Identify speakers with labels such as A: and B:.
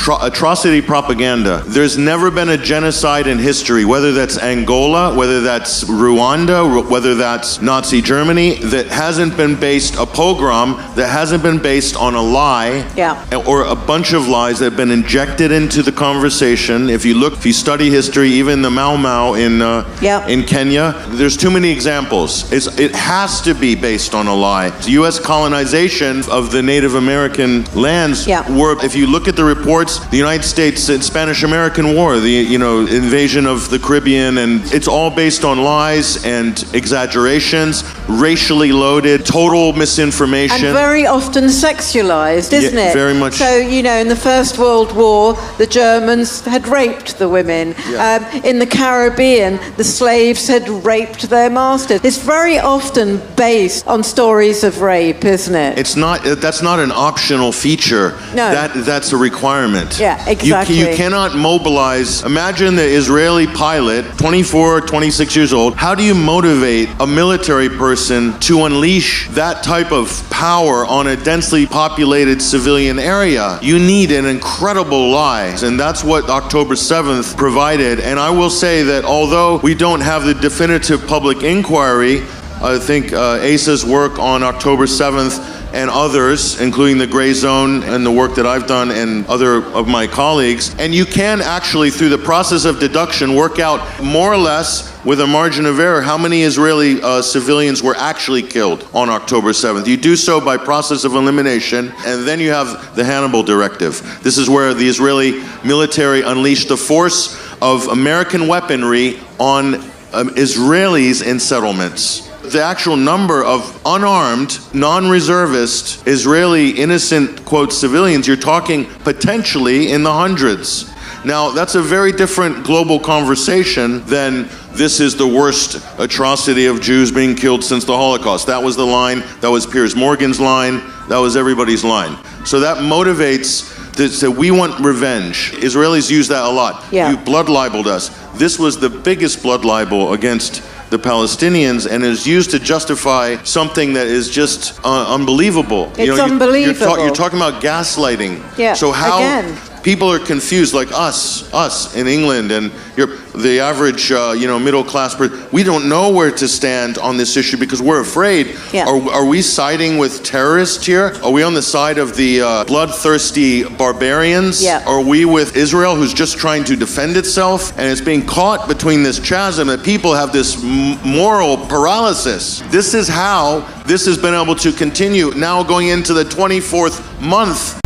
A: atrocity propaganda. There's never been a genocide in history, whether that's Angola, whether that's Rwanda, whether that's Nazi Germany, that hasn't been based, a pogrom that hasn't been based on a lie, or a bunch of lies that have been injected into the conversation. If you study history, even the Mau Mau in Kenya, there's too many examples. It has to be based on a lie. The U.S. colonization of the Native American lands were, if you look at the reports, the United States and Spanish-American War, the invasion of the Caribbean, and it's all based on lies and exaggerations, racially loaded, total misinformation.
B: And very often sexualized, isn't it?
A: Very much.
B: So, in the First World War, the Germans had raped the women. In the Caribbean, the slaves had raped their masters. It's very often based on stories of rape, isn't it?
A: That's not an optional feature.
B: No.
A: That's a requirement.
B: Yeah, exactly.
A: You cannot mobilize. Imagine the Israeli pilot, 24, 26 years old. How do you motivate a military person to unleash that type of power on a densely populated civilian area? You need an incredible lie. And that's what October 7th provided. And I will say that although we don't have the definitive public inquiry, I think ASA's work on October 7th and others, including the Gray Zone and the work that I've done and other of my colleagues, and you can actually, through the process of deduction, work out more or less with a margin of error how many Israeli civilians were actually killed on October 7th. You do so by process of elimination, and then you have the Hannibal Directive. This is where the Israeli military unleashed the force of American weaponry on Israelis in settlements. The actual number of unarmed, non-reservist, Israeli innocent, quote, civilians, you're talking potentially in the hundreds. Now, that's a very different global conversation than this is the worst atrocity of Jews being killed since the Holocaust. That was the line, that was Piers Morgan's line, that was everybody's line. So that motivates that we want revenge. Israelis use that a lot. You blood libeled us. This was the biggest blood libel against the Palestinians, and is used to justify something that is just unbelievable.
B: It's unbelievable.
A: You're talking about gaslighting.
B: Yeah.
A: So how
B: again,
A: people are confused, like us in England, and the average, middle class person. We don't know where to stand on this issue because we're afraid.
B: Yeah.
A: Are we siding with terrorists here? Are we on the side of the bloodthirsty barbarians?
B: Yeah.
A: Are we with Israel, who's just trying to defend itself, and it's being caught between this chasm that people have this moral paralysis? This is how this has been able to continue, now going into the 24th month.